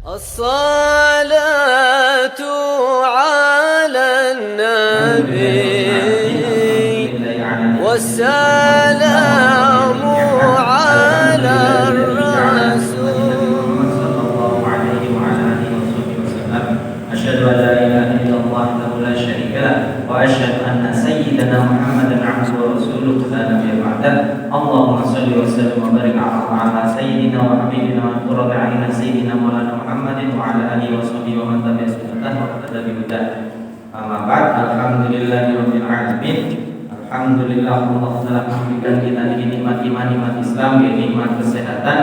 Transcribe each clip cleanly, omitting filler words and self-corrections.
الصلاة على النبي والسلام على الرسول. أشهد أن لا إله إلا الله وحده لا شريك له وأشهد أن سيدنا محمدا عبده ورسوله لا نبي بعده. اللهم صل وسلم وبارك على سيدنا وحبيبنا وقرة أعيننا سيدنا مولانا محمد وعلى آله وصحبه ومن تبع سنته واهتدى بهداه. Amma ba'd, alhamdulillahirabbil alamin. Alhamdulillah Allah telah memberikan kita ini nikmat iman, nikmat Islam, nikmat kesehatan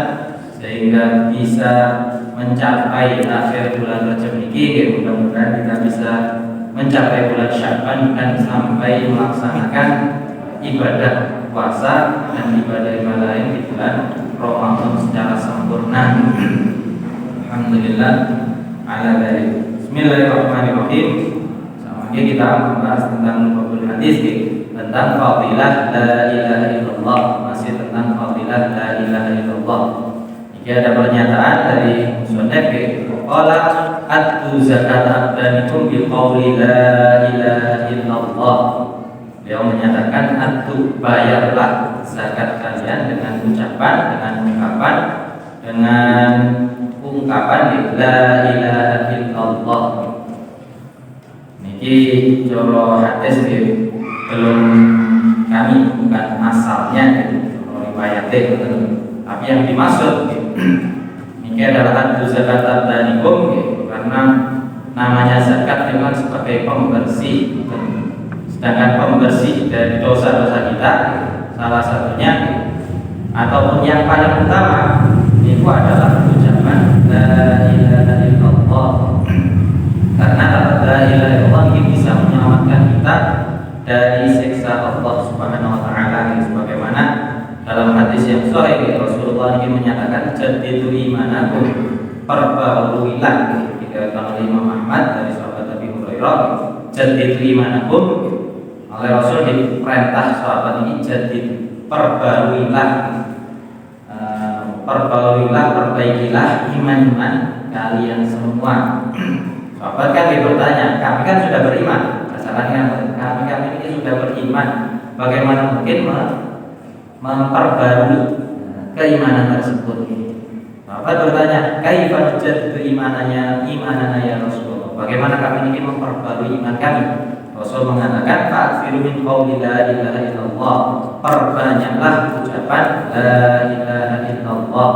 sehingga bisa mencapai akhir bulan Rajab ini. Mudah-mudahan kita bisa mencapai bulan Sya'ban dan sampai melaksanakan ibadah puasa dan ibadah lain di bulan Ramadan secara sempurna. Alhamdulillah ala dzalik. Bismillahirrahmanirrahim. Sama lagi kita membahas tentang rukun hadis, tentang fadilah la ilaha illallah, masih tentang fadilah la ilaha illallah. Ini ada pernyataan dari musannaf, qala atu zakat abdanikum bi qauli la ilaha illallah. Beliau menyatakan atu, bayarlah zakat kalian dengan ucapan, dengan ungkapan la ilaha illallah. Niki coro hadis belum kami, bukan asalnya riwayatnya, tapi yang dimaksud ini adalah atu zakat abdanikum, karena namanya zakat memang sebagai pembersih. Sedangkan pembersih dari dosa-dosa kita salah satunya ataupun yang paling utama itu adalah ucapan la ilaha illallah. Karena la ilaha illallah ini bisa menyelamatkan kita dari siksa Allah Subhanahu wa taala, sebagaimana dalam hadis yang sahih Rasulullah ini menyatakan jaddidu imanakum, perbauruilah, dikatakan oleh Imam Ahmad dari sahabat Abi Hurairah, jaddidu imanakum. Oleh Rasul diperintah sahabat ini jadi perbaikilah, perbaikilah iman kalian semua. Sahabat kan bertanya, kami kan sudah beriman, masalahnya kami ini sudah beriman, bagaimana mungkin memperbarui keimanan tersebut? Sahabat bertanya, kaifa nujaddidu imanana ya Rasulullah, bagaimana kami ini memperbarui iman kami? Rasul mengatakan fa'firu min qawli la ilaha illallah, perbanyaklah ucapan la ilaha illallah.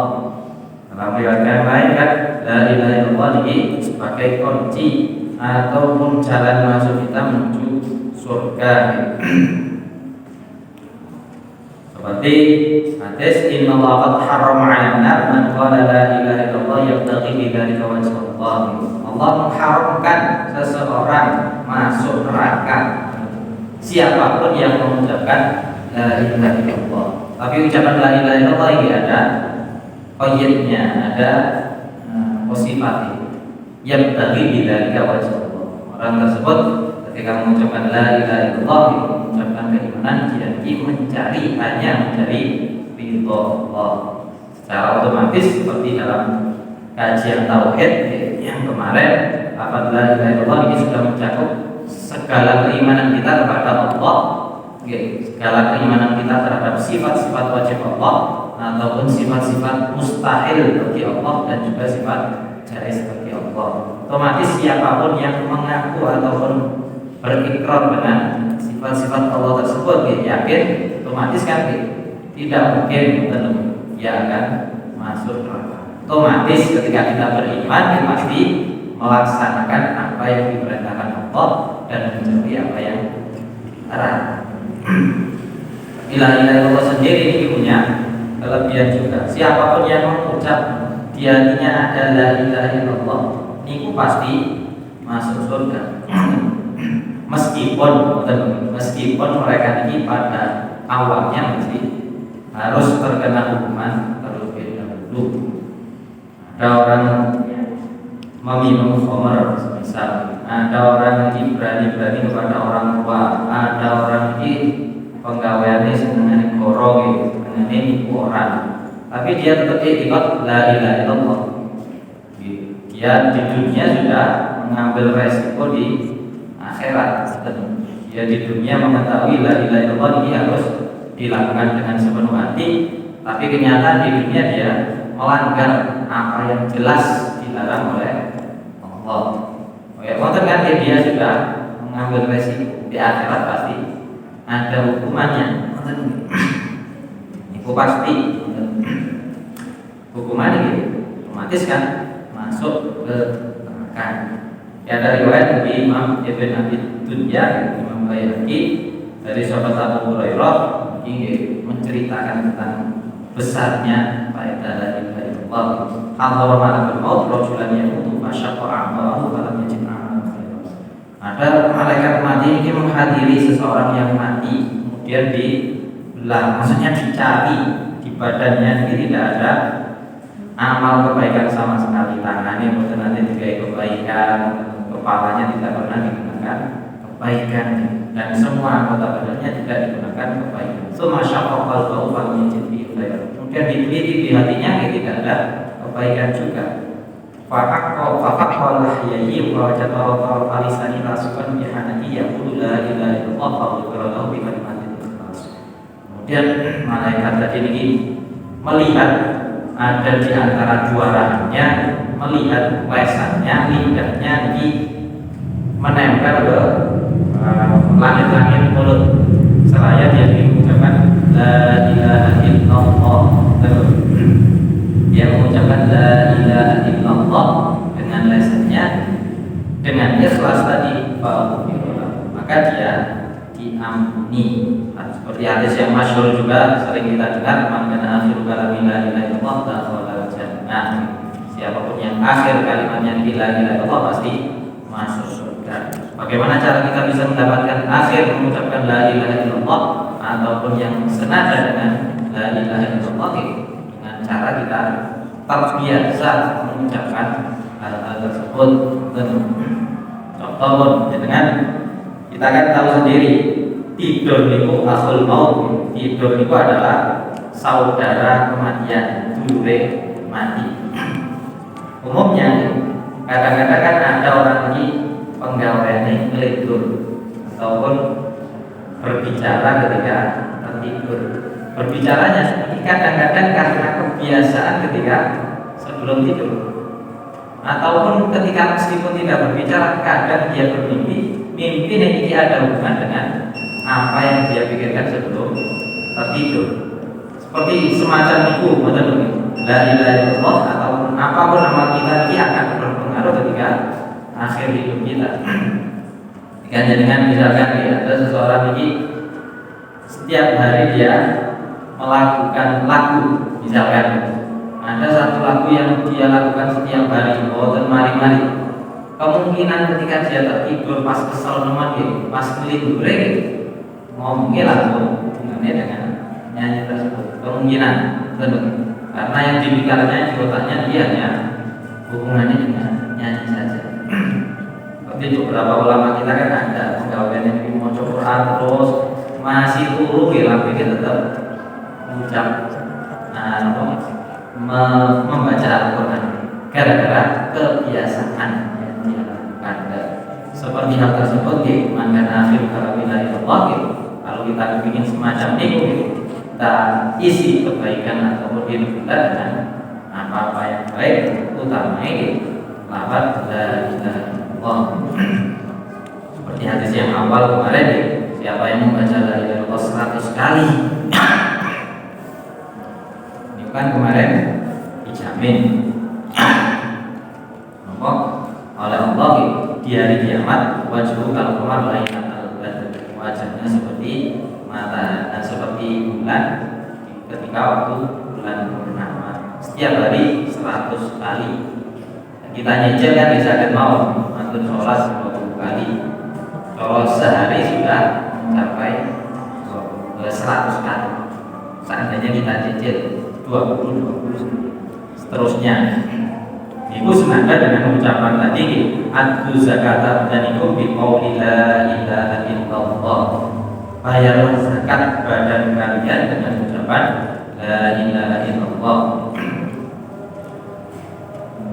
Dalam riwayat yang lain kan la ilaha illallah ini sebagai kunci ataupun jalan masuk kita menuju surga. Seperti hadis innallaha qad harrama 'alan nar man qala la ilaha illallah yabtaghi bidzalika wajha Allah. Allah mengharamkan seseorang masuk neraka siapapun yang mengucapkan la ilaha illallah. Tapi ucapan la ilaha illallah ini ada qayyidnya, ada positif yang tadi bidzalika wajha Allah. Orang tersebut ketika mengucapkan la ilaha illallah, mengucapkan keimanan, jadi mencari ridho Allah. Secara otomatis seperti dalam kajian tauhid yang kemarin, lafaz la ilaha illallah ini sudah mencakup segala keimanan kita kepada Allah, segala keimanan kita terhadap sifat-sifat wajib Allah ataupun sifat-sifat mustahil bagi Allah dan juga sifat jaiz bagi Allah. Otomatis siapapun yang mengaku ataupun berikrar dengan sifat-sifat Allah tersebut, yakin otomatis kan tidak mungkin dia akan masuk neraka. Otomatis ketika kita beriman, kita pasti melaksanakan apa yang diperintahkan Allah dan menjauhi apa yang dilarang. La ilaha illallah sendiri ini punya kelebihan juga. Siapapun yang mengucap dianya ada la ilaha illallah, niku pasti masuk surga. Meskipun mereka ini pada awalnya mesti harus terkena hukuman terlebih dahulu. Ada orang meminum khamr, misal, ada orang ini berani kepada orang tua, ada orang ini penggaweannya senengane goro, senengane nipu orang, tapi dia tetap ikut la ilaha illallah. dia di dunia sudah mengambil resiko di akhirat. Dia di dunia mengetahui la ilaha illallah ini harus dilakukan dengan sepenuh hati, tapi kenyataan di dunia dia melanggar apa yang jelas dilarang oleh Allah. Oke, wonten kan dia sudah mengambil resiko di akhirat pasti ada hukumannya. Itu pasti hukumannya gitu. Otomatis kan masuk ke neraka. Ya dari riwayat dari Imam Ibn Abi Dunya, Imam Baihaqi dari sahabat Abu Hurairah ini menceritakan tentang besarnya faedah la ilaha illallah. Hadza malakul maut rajulan yamutu fasyaqqa a'malahu falam yajid amalan khairan. Ada malaikat mati ini menghadiri seseorang yang mati, kemudian dibelah, maksudnya dicari di badannya ini tidak ada amal kebaikan sama sekali. Tangannya mungkin nanti dikai kebaikan, kepalanya tidak pernah digunakan kebaikan, dan semua anggota badannya tidak digunakan kebaikan. Masyaallah kalau kemudian diteliti di hatinya tidak ada kebaikan juga. Faqaqalah yayi wa jatawa alisani rasukan bihanati yaqulu la ilaha illallah wa yuqralahu bi kalimatin ikhlas. Kemudian malaikat tadi ini melihat ada di antara juaranya, melihat lesannya, lidahnya di menempel ke langit-langit mulut, seraya dia mengucapkan la ilaha illallah. Dia mengucapkan la ilaha illallah dengan lesannya, dengan ikhlas tadi, maka dia diampuni. Seperti hadis yang masyhur juga sering kita dengar, man kana akhiru kalami la ilaha illallah dakhala jannah. Siapapun yang akhir kalimatnya la ilaha illallah pasti masuk surga. Bagaimana cara kita bisa mendapatkan akhir mengucapkan la ilaha illallah ataupun yang senada dengan la ilaha illallah? Dengan cara kita terbiasa mengucapkan hal-hal tersebut. Contoh dengan kita kan tahu sendiri, tidur niku akhul maut. Tidur niku adalah saudara kematian, dulure mati. Umumnya kadang-kadang kan ada orang ini penggaweane ngelidur ataupun berbicara ketika tertidur. Berbicaranya ini kadang-kadang karena kebiasaan ketika sebelum tidur, ataupun ketika meskipun tidak berbicara kadang dia bermimpi. Mimpi ini ada hubungan dengan apa yang dia pikirkan sebelum tertidur. Seperti semacam itu, betul la ilaha illallah ataupun apapun amal kita ini akan berpengaruh ketika akhir hidup kita. Dengan misalkan ada seseorang ini setiap hari dia melakukan lagu, misalkan ada satu lagu yang dia lakukan setiap hari, dan mari-mari, kemungkinan ketika dia tertidur pas kesel teman, pas ngelidur ngomongnya lagu hubungannya dengan nyanyi tersebut, kemungkinan tentu, karena yang dipikirkannya di otaknya dia hanya hubungannya dengan nyanyi saja. Seperti beberapa ulama kita kan ada pegawai yang mau Quran terus masih turu lagu ini tetap mengucap membaca Al-Quran gara-gara kebiasaan yang dia lakukan. Seperti hal tersebut man kana akhir kalami la ilaha illallah, kalau kita bikin semacam ini kita isi kebaikan ataupun hidup kita dengan apa-apa yang baik, utamanya lafaz la ilaha illallah. Seperti hadis yang awal kemarin, siapa yang membaca la ilaha illallah 100 kali ini kan kemarin dijamin oleh Allah di hari kiamat, wajhu kalau kemar lain wajahnya seperti mata dan seperti bulan ketika waktu bulan purnama. Setiap hari 100 kali. Kita nyicil kan bisa kan mau antum sholat 20 kali. Kalau sehari sudah mencapai 100 kali. Seandainya kita cicil 20 seterusnya. Itu senada dengan ucapan tadi, adu zakat dan itu biqauli la ilaha illallah. Bayarlah zakat badan kalian dengan ucapan la ilaha illallah.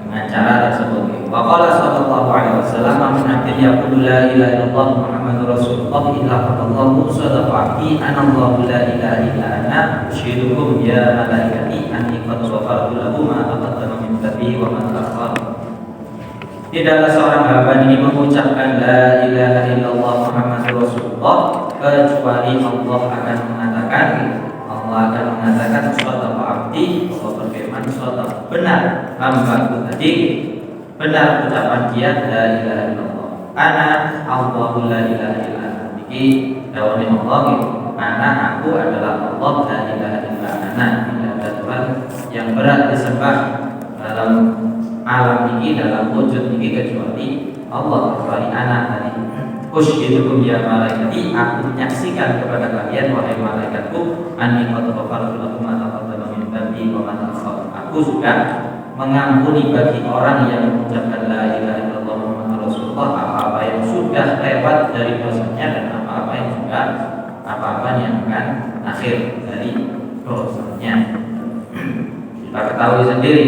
Dengan cara tersebut Wa qala sallallahu alaihi wasallam man abdin yaqulu la ilaha illallah Muhammadur Rasulullah illa qadallahu sadaqa abdi anallahu la ilaha illa ana ushidukum ya malaikati anni qad ghafartu lahu ma taqaddama min dhanbihi wa ma ta'akhkhar. Tidaklah seorang hamba ini mengucapkan la ilaha illallah Muhammadur Rasulullah kecuali Allah akan mengatakan sadaqa abdi, Allah berfirman sadaqa benar hamba tadi, benar ucapan dia la ilaha illallah. Ana Allahu la ilaha illa ana. Iki dawuhe Allah, ana aku adalah Allah la ilaha illa ana. Tidak ada Tuhan yang berat disembah dalam alam ini, dalam wujud ini kecuali Allah, kecuali ana tadi. Usyidukum ya malaikati, aku menyaksikan kepada kalian wahai malaikatku, anni qad ghafartu lakum ma taqaddama min dhanbi wa ma ta'akhkhar. Aku sudah mengampuni bagi orang yang mengucapkan la ilaha illallah Muhammadur Rasulullah apa-apa yang sudah lewat dari dosanya dan apa-apa yang akan akhir dari dosanya. Kita ketahui sendiri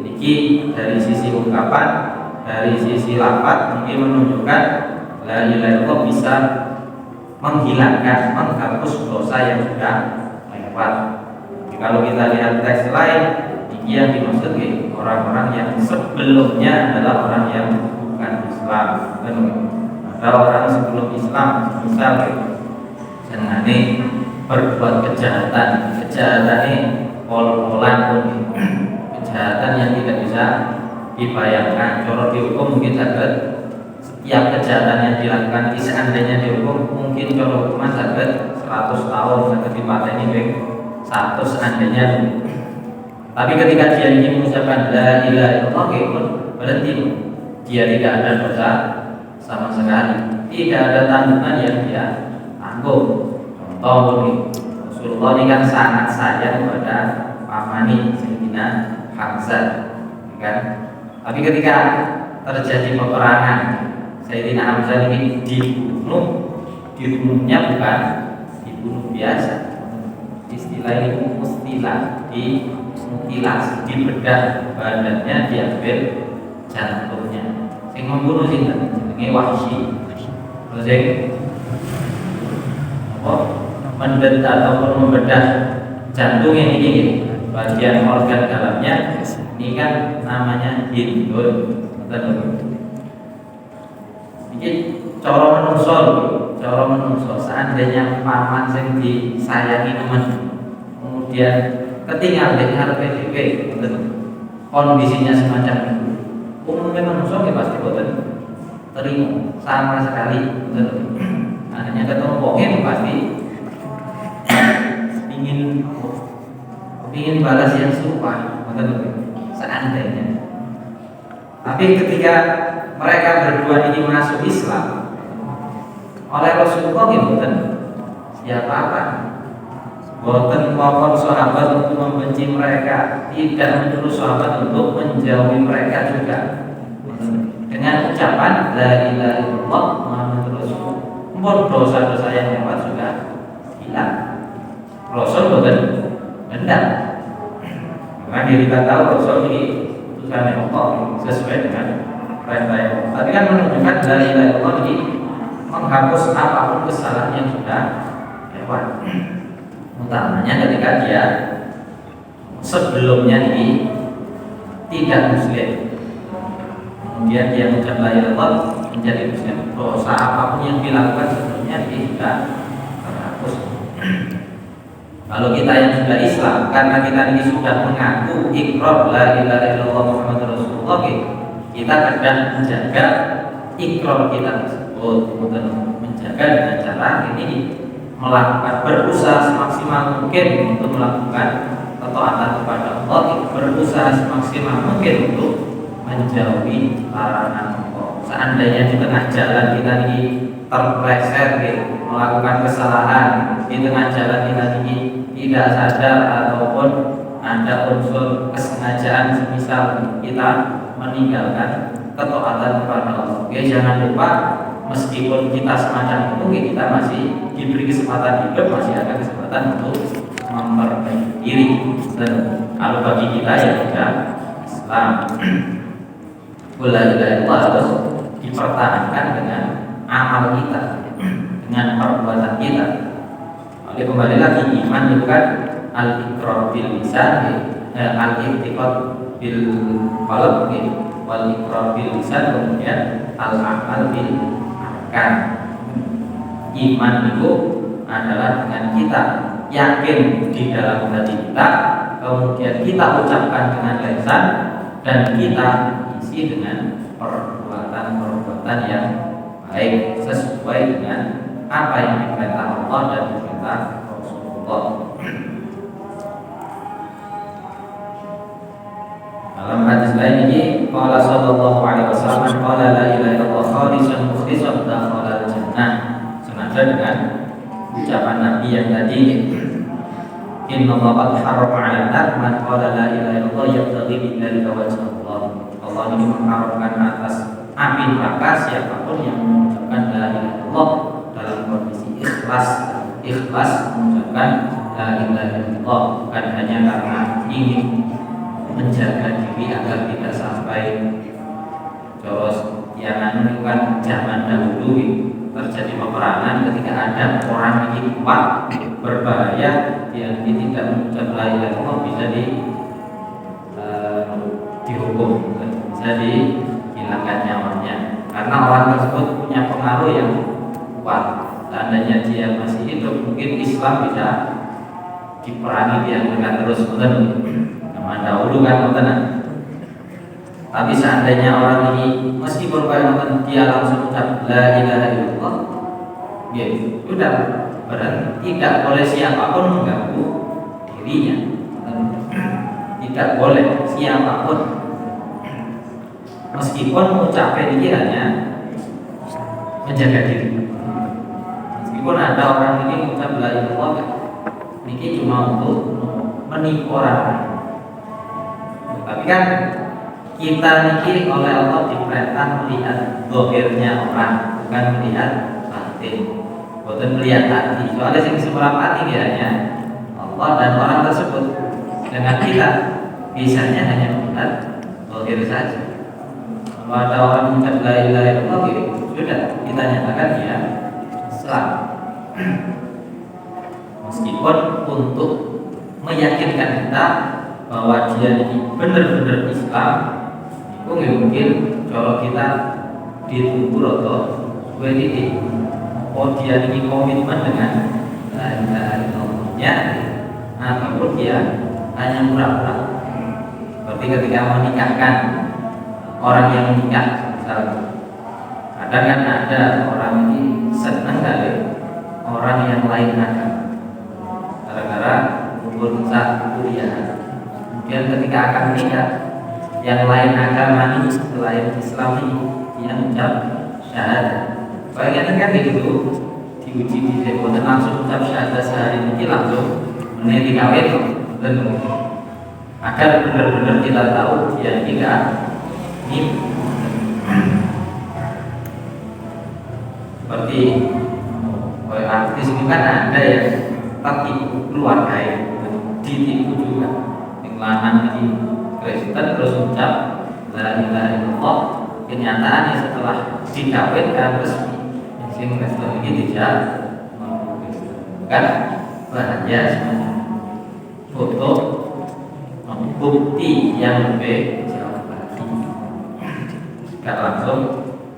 niki dari sisi ungkapan, dari sisi lafaz ini menunjukkan la ilaha illallah bisa menghilangkan, menghapus dosa yang sudah lewat. Kalau kita lihat teks lain, yang dimaksud orang-orang yang sebelumnya adalah orang yang bukan Islam. Ada orang sebelum Islam, misal senane berbuat kejahatan ini pol-polan pun kejahatan yang tidak bisa dibayangkan. Cara dihukum mungkin saged setiap kejahatan yang dilakukan seandainya dihukum mungkin cara hukuman saged 100 tahun saged dipateni ping 100 seandainya. Tapi ketika dia ingin mengucapkan la ilaha illallah pun berhenti, dia tidak ada dosa sama sekali, tidak ada tanggungan yang dia tanggung. Contoh Rasulullah ini kan sangat sayang kepada pamani Sayyidina Hamzah, kan? Tapi ketika terjadi peperangan, Sayyidina Hamzah ini dibunuhnya bukan dibunuh biasa. Istilah ini mustilah, dimutilasi, dibedah badannya, diambil jantungnya. Sing membunuh sing jenenge Wahsy. Sing mendedah ataupun membedah jantung ini bagian organ dalamnya ini kan namanya Hindun. Ini cara menungso seandainya paman sing disayangi teman kemudian ketinggal di PDP kondisinya semacam itu, umumnya menungso pasti boten terima sama sekali. Hanya ketemu pokoknya pasti ingin balas yang serupa, seandainya. Tapi ketika mereka berdua ini masuk Islam oleh Rasulullah, boten siapa-apa, boten mengkon sahabat untuk membenci mereka, tidak menyuruh sahabat untuk menjauhi mereka juga. Dengan ucapan la ilaha illallah Muhammadur Rasulullah, mohon dosa-dosa yang lewat sudah hilang. Rasul boten hendak. Maka kita tahu Rasul ini utusan Allah sesuai dengan perintah Allah. Tapi kan menunjukkan la ilaha illallah ini menghapus apapun kesalahan yang sudah lewat. Utamanya ketika dia sebelumnya ini tidak muslim, kemudian dia mengucap la ilaha illallah menjadi muslim, dosa apapun yang dilakukan sebelumnya tidak terhapus. Kalau kita yang sudah Islam, karena kita ini sudah mengaku ikrar la ilaha illallah Muhammadur Rasulullah, kita kadang menjaga ikrar kita tersebut, menjaga dengan cara ini melakukan, berusaha semaksimal mungkin untuk melakukan ketaatan kepada Allah, berusaha semaksimal mungkin untuk menjauhi larangan Allah. Seandainya di tengah jalan kita ini terpleset, melakukan kesalahan di tengah jalan kita ini tidak sadar ataupun ada unsur kesengajaan, semisal kita meninggalkan ketaatan kepada Allah, jangan lupa meskipun kita semacam itu, kita masih diberi kesempatan hidup, masih ada kesempatan untuk memperbaiki diri. Dan kalau bagi kita yang sudah Islam, La ilaha illallah harus dipertahankan dengan amal kita, dengan perbuatan kita. Oleh kembali lagi iman itu kan al-iqrar bil lisan, al-i'tiqad bil qalb, wal iqrar bil lisan, kemudian al-amal bil arkan. Iman itu adalah dengan kita yakin di dalam hati kita, kemudian kita ucapkan dengan lisan, dan kita isi dengan perbuatan-perbuatan yang baik sesuai dengan apa yang diperintah Allah dan diperintah Rasulullah. Dalam hadis lain ini, qala sallallahu alaihi wasallam, qala la ilaha illallah khalisan mukhlishan dakhala al-jannah. Senada dengan ucapan Nabi yang tadi, inna Allah qad harrama 'ala an-nar man qala la ilaha illallah yabtaghi bidzalika wajha Allah. Allah ini mengharamkan atas api neraka siapapun yang mengucapkan la ilaha illallah dalam kondisi ikhlas mengucapkan la ilaha illallah, bukan hanya karena ingin menjaga diri agar tidak sampai terus yang anu kan zaman dahulu terjadi peperangan ketika ada orang ini kuat berbahaya, dia tidak mengucap la ilaha illallah bisa dihukum, bisa dihilangkan nyawanya karena orang tersebut punya pengaruh yang kuat. Seandainya dia masih hidup mungkin Islam bisa diperangi dia dengan terus zaman dahulu kan tenan. Tapi seandainya orang ini meskipun kayak dia langsung ucap la ilaha illallah, ya sudah, berarti tidak boleh siapapun mengganggu dirinya. Tidak boleh siapapun, meskipun mengucapkan ini hanya menjaga diri. Meskipun ada orang ini mengucap la ilaha illallah, ini cuma untuk menipu orang lain. Tapi kan kita niki oleh Allah diperintah melihat zahirnya orang, bukan melihat batin, bukan melihat hati. Soalnya sing seberapa hati hanya Allah dan orang tersebut. Dengan kita bisanya hanya melihat zahir saja. Kalau ada orang mengucap la ilaha illallah, sudah kita nyatakan dia Islam. Meskipun untuk meyakinkan kita bahwa dia ini benar-benar Islam, itu mungkin kalau kita ditunggu atau ini, oh dia ini komitmen dengan la ilaha illallahnya, ataupun dia hanya pura-pura. Seperti ketika menikahkan orang yang menikah, misalnya, kadang kan ada orang ini senang kali orang yang lain agama, gara-gara umur saat kuliah. Kemudian ketika akan menikah, yang lain agama ini selain Islam ini yang ucap syahadat. Bayangkan kan begitu diuji di depan langsung ucap syahadat sehari ini langsung meniti kawin dan agar benar-benar kita tahu dia tidak ini seperti artis ini kan ada yang tertipu keluarga ditipu juga. Lanang ini Kristen terus ucap la ilaha illallah, kenyataannya setelah dikawinkan resmi sing Kristen ini tidak kan bahaya sebenarnya. Foto bukti yang lebih jauh lagi tidak langsung,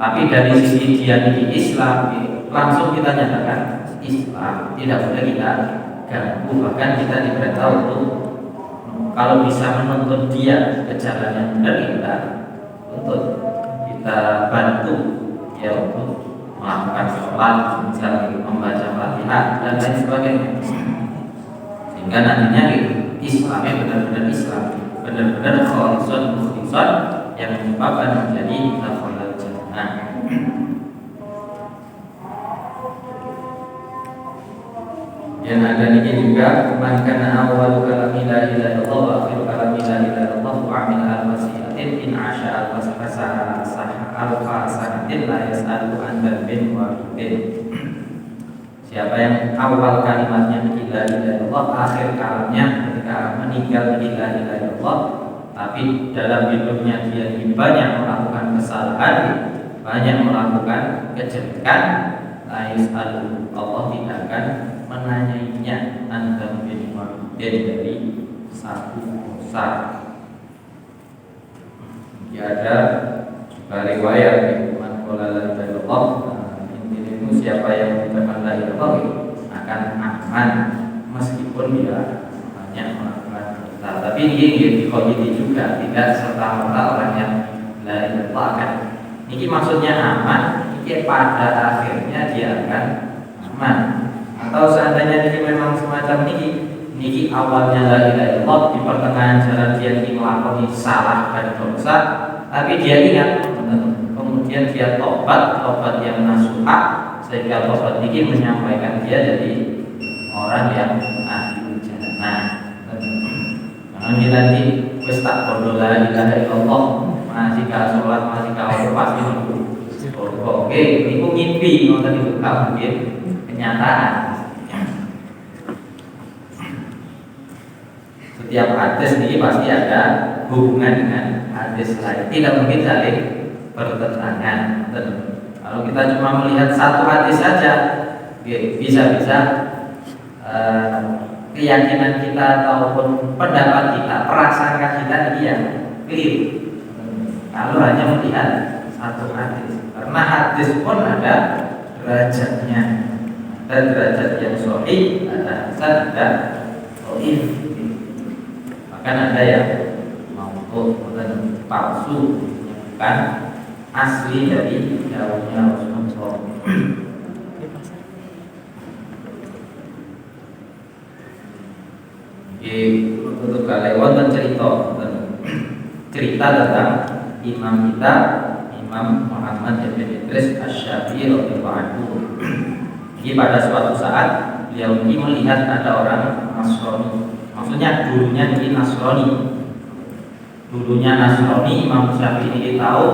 tapi dari sisi dia ini Islam langsung kita nyatakan Islam, tidak boleh kita ganggu, bahkan kita diberitahu untuk kalau bisa menuntut dia ke jalan yang benar, kita tuntut, kita bantu dia untuk melakukan sholat, misalnya membaca Fatihah dan lain sebagainya, sehingga nantinya Islamnya benar-benar Islam, benar-benar khalisun mukhlisun yang menyebabkan menjadi dakhalal jannah. Yang ada ini juga man kana awwalu kalami la ilaha illallah wa akhiru kalami la ilaha illallah wa amila al-wasiyatin in asha al-fasanatin la yas'alu an dzambin wahidin. Siapa yang awal kalimatnya la ilaha illallah, akhir kalamnya ketika meninggal la ilaha illallah, tapi dalam hidupnya dia banyak melakukan kesalahan, banyak melakukan kejelekan, la yus'alu, Allah tidak akan menanyainya anda dari satu dosa. Ya, ada juga riwayat man qala la ilaha illallah, intinya siapa yang mengucapkan la ilaha illallah akan aman meskipun dia banyak melakukan dosa. Tapi ini dikhawatirkan juga tidak serta-merta orang yang la ilaha illallah akan. Ini maksudnya aman, ini pada akhirnya dia akan aman. Atau seandainya ini memang semacam ini awalnya la ilaha illallah, di pertengahan jalan dia ini melakukan salah dan dosa, tapi dia ingat, kemudian dia tobat yang nasuha, sehingga tobat ini menyampaikan dia jadi orang yang ahli jannah. Jangan kita nanti wis tak bodoh la ilaha illallah, masih ka sholat, masih ka apa pasti nunggu. Oke, ini ngimpi, ngoten itu mungkin kenyataan. Setiap hadis ini pasti ada hubungan dengan hadis lain, tidak mungkin saling bertentangan. Kalau kita cuma melihat satu hadis saja, bisa-bisa keyakinan kita ataupun pendapat kita, prasangka kita ini yang keliru. Kalau hanya melihat satu hadis, karena hadis pun ada derajatnya, ada derajat yang sahih, ada hasan, ada dhaif. Bahkan ada yang mauquf dan palsu, bukan asli dari daunnya Rasulullah. Untuk kalian wonten cerita tentang imam kita, Imam Muhammad bin Idris Asy-Syafi'i radhiyallahu anhu. Jadi pada suatu saat beliau ini melihat ada orang Nasrani. Maksudnya dulunya ini Nasrani. Dulunya Nasrani, Imam Syafi'i ini tahu,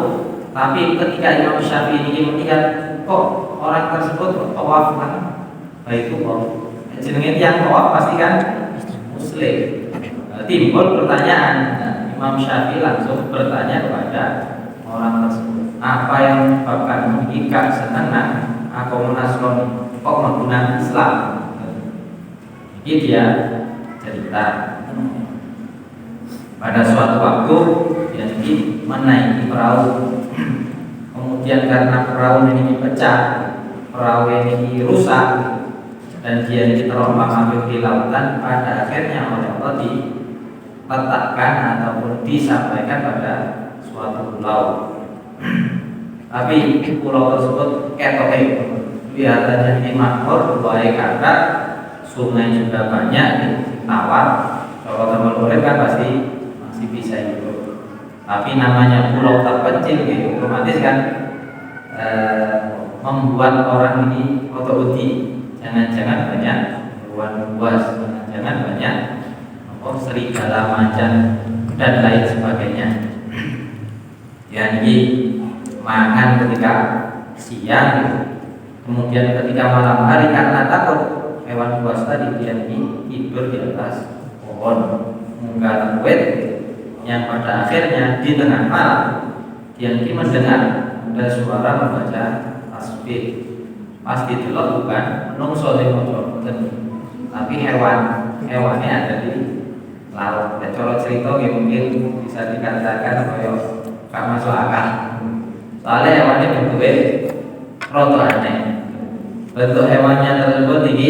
tapi ketika Imam Syafi'i ini melihat kok orang tersebut tawaf kan Baitullah. Jenenge yang tawaf pasti kan Muslim. Timbul pertanyaan. Imam Syafi'i langsung bertanya kepada orang tersebut, apa yang menyebabkan jika senang aku Nasrani kok menggunakan Islam? Ini dia cerita. Pada suatu waktu dia ini menaiki perahu, kemudian karena perahu ini pecah, perahu ini rusak, dan dia ini terombang-ambing di lautan. Pada akhirnya oleh Allah diletakkan ataupun disampaikan pada suatu pulau. Tapi pulau tersebut ketoke, kelihatannya ini makmur, baik kata, sungai juga banyak, tawar. Kalau teman murid kan pasti masih bisa hidup. Tapi namanya pulau terpencil, gitu, otomatis kan membuat orang ini otobudi. Jangan-jangan banyak hewan buas, jangan banyak serigala, macan dan lain sebagainya. Ya, ini makan ketika siang, gitu. Kemudian ketika malam hari karena takut hewan buas tadi, dia ini tidur di atas pohon munggaran wet, yang pada akhirnya di tengah malam dia ini mendengar ada suara membaca tasbih. Pasti delok bukan menungso sing maca, tapi hewannya ada di laut. Ya, cara cerita mungkin bisa dikatakan kayak gak masuk akal. Soalnya hewannya bentuknya rada aneh. Bentuk hewannya tersebut ini,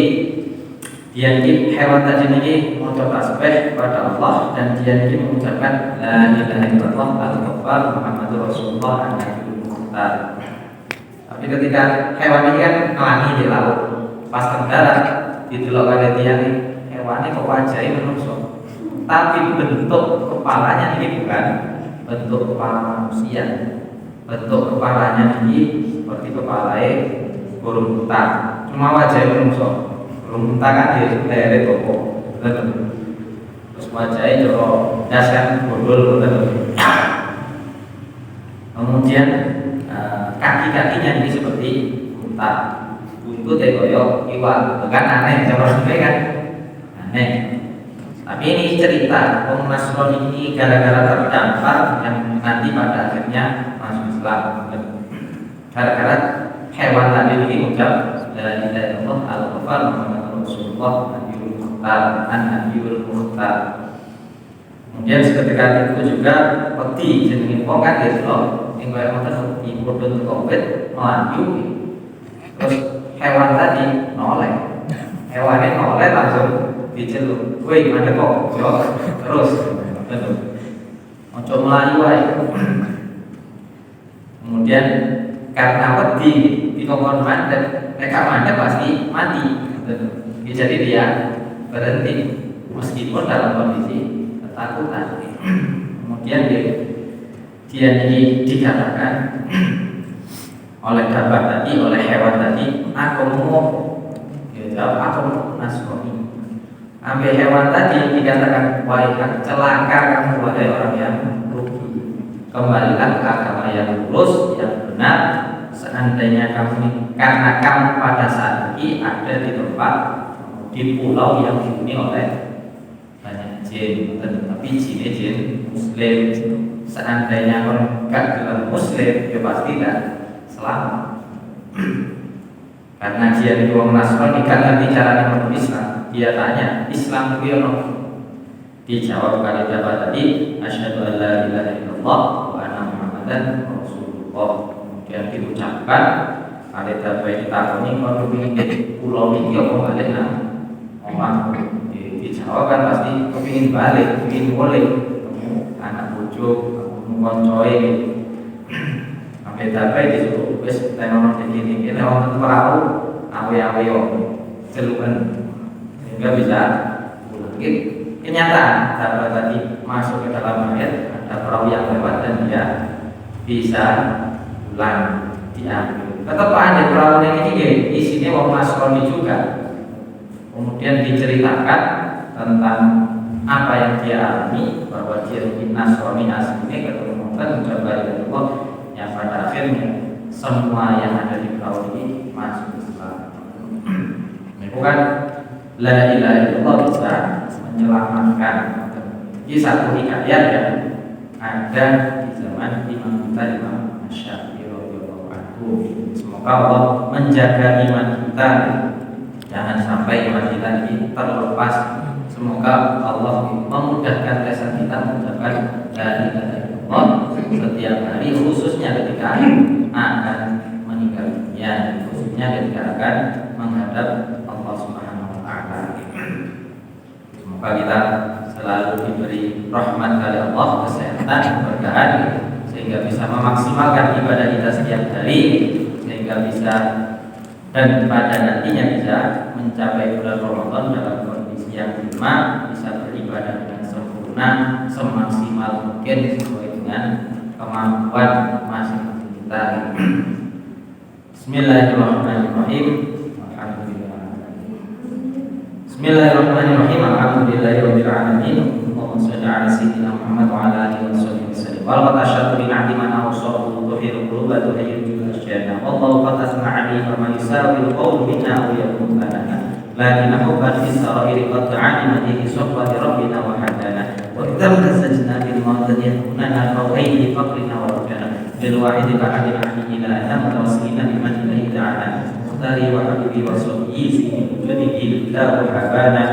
dia ini hewan tadi ini maca tasbih kepada Allah, dan dia ini mengucapkan la ilaha illallah al-ghaffar Muhammadur Rasulullah an-nabiyul mukhtar. Tapi ketika hewan ini kan ngelangi di laut, pas terdarat didelok kali dia ini hewannya kok wajahnya menungso, tapi bentuk kepalanya ini bukan bentuk kepala manusia. Bentuk kepalanya ini seperti kepala burung hutan, cuma wajahnya menungso. Burung hutan kan di daerah toko, terus wajahnya jero das kan bodol. Kemudian kaki-kakinya ini seperti unta, buntut koyo iwak, kan aneh, cara kan aneh. Tapi ini cerita Nasrani ini gara-gara terdampar yang nanti pada akhirnya masuk Islam. Islam. Gara-gara hewan tadi ini ucap la ilaha illallah al-ghafar Muhammadur Rasulullah Nabiul Mukhtar Nabiul Mukhtar. Kemudian seketika itu juga peti jenenge wong kan gitu loh. Ing kaya ngoten wedi padha Covid melayu. Terus hewan tadi noleh. Hewannya noleh langsung diceluk. Woi, mana kok? Yo, terus betul. Ojo melayu wae. Kemudian karena wedi dikongkon mandek, nek mandek pasti mati. Jadi dia berhenti meskipun dalam kondisi ketakutan. Kemudian dia ini dikatakan oleh dabah tadi, oleh hewan tadi, aku mau dia jawab aku Nasrani. Ambil hewan tadi dikatakan wahai celaka kamu wahai orang yang rugi. Kembalilah ke agama yang lurus, yang benar. Seandainya kamu ini, karena kamu pada saat ini ada di tempat di pulau yang dihuni oleh banyak jin, tapi jin muslim. Seandainya orang gak bilang muslim, dia pasti tidak selamat. Karena dia di orang Nasrani kan nanti caranya masuk Islam. Dia tanya Islam itu apa? Dijawab kali dapat tadi asyhadu an la ilaha illallah wa anna muhammadan rasulullah. Kemudian diucapkan kali dapat ditakoni kalau ingin pulau ini apa balik nang omah. Dijawab kan pasti kepingin balik, kepingin boleh anak bujuk, koncoe gitu. Sampai dapat disuruh wis tenono iki wonten perahu awe-awe yo celukan sehingga bisa pulang. Kenyataan sahabat tadi masuk ke dalam ayat ada perahu yang lewat dan dia bisa pulang diambil. Tetap ada perahu ini isinya wong Nasrani juga. Kemudian diceritakan tentang apa yang dia alami, bahwa dia Nasrani aslinya ketemu dan mencoba Allah yang pada akhirnya semua yang ada di perahu ini masuk Islam. Bukan la ilaha illallah bisa menyelamatkan. Ini satu hikayat yang ada di zaman Imam kita Imam Syafi'i radhiyallahu anhu. Semoga Allah menjaga iman kita, jangan sampai iman kita ini terlepas. Semoga Allah memudahkan lisan kita mengucapkan la ilaha illallah setiap hari, khususnya ketika akan meninggal dunia, khususnya ketika akan menghadap Allah Subhanahu wa taala. Semoga kita selalu diberi rahmat dari Allah, kesehatan, keberkahan sehingga bisa memaksimalkan ibadah kita setiap hari, sehingga bisa dan pada nantinya bisa mencapai bulan Ramadan dalam kondisi yang prima, bisa beribadah dengan sempurna, semaksimal mungkin sesuai dengan kemampuan masing-masing kita. Bismillahirrahmanirrahim. Bismillahirrahmanirrahim. Alhamdulillahirabbil alamin. Allahumma shalli ala sayyidina Muhammad wa ala alihi wasallam. Walaqad asyhadu bi na'diman awsafu tuhirul quluba wa yuhyiul asyana. Wallahu qad asma'a li ma yusawi al-qawl minna wa yaqul lana. Lakin hubban fi sarairi qad ta'alima bihi sahbati rabbina wa hadana. Wa tamtazajna bil madani kunana fawaihi faqrina wa rabbana. Bil wahidi ba'adil ahidina ana mutawassina biman ilayhi ta'ala. Mustari wa habibi wa sahbihi sini la habana.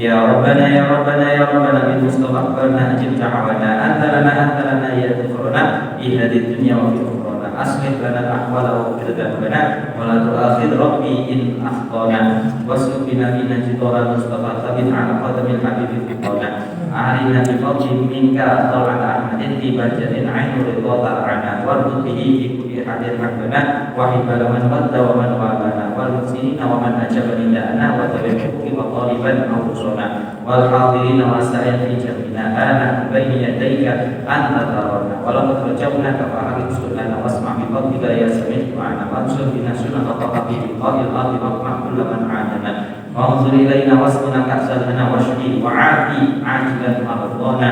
Ya Rabbana ya Rabbana ya Rabbana bil Mustafa akhbarna ajib da'wana anta lana ya tukrona fi hadhihi dunya wa fi ukhra. Aslih lana al-ahwala wa qil dhanbana wa la tu'akhidh rabbi in akhtana wasluq bina fi najidara Mustafa thabit ala qadamil habibi tuqana. Arina bi fadli minka tal'at ahmadin fi bajarin ainu ridha ta'ana wa bihi fi kulli hadin rabbana wa hibalaman wadda wa man wabana wal muslimina wa man ajaba lindana wa tabi'uhu wa taliban awsana wal hadirina wa sa'in fi jamina ana baini yadayka anta tarana wa lam turjawna ka fa'arid sunnana wasma' bi fadlika ya sami'tu ana wansur bina sunnata taqabi qadil ardi wa mahmul man adana وانظر إلينا واسقنا كأسنا واشفي وعافي عاجلا مرضانا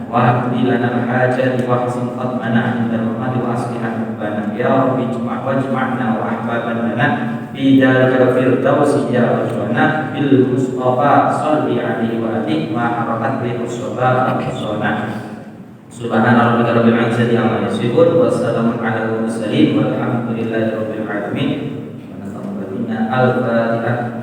واقض لنا الحاجات واحسن خاتمنا عند الممات وأصلح حبنا يا رب واجمعنا وأحبابا لنا في دارك الفردوس يا رجلنا بالمصطفى صل عليه وآله ما حرقت به الصلاة والصلاة Subhana rabbika rabbil izzati amma yasifun wa salamun 'alal mursalin walhamdulillahi rabbil alamin. Al-Fatihah.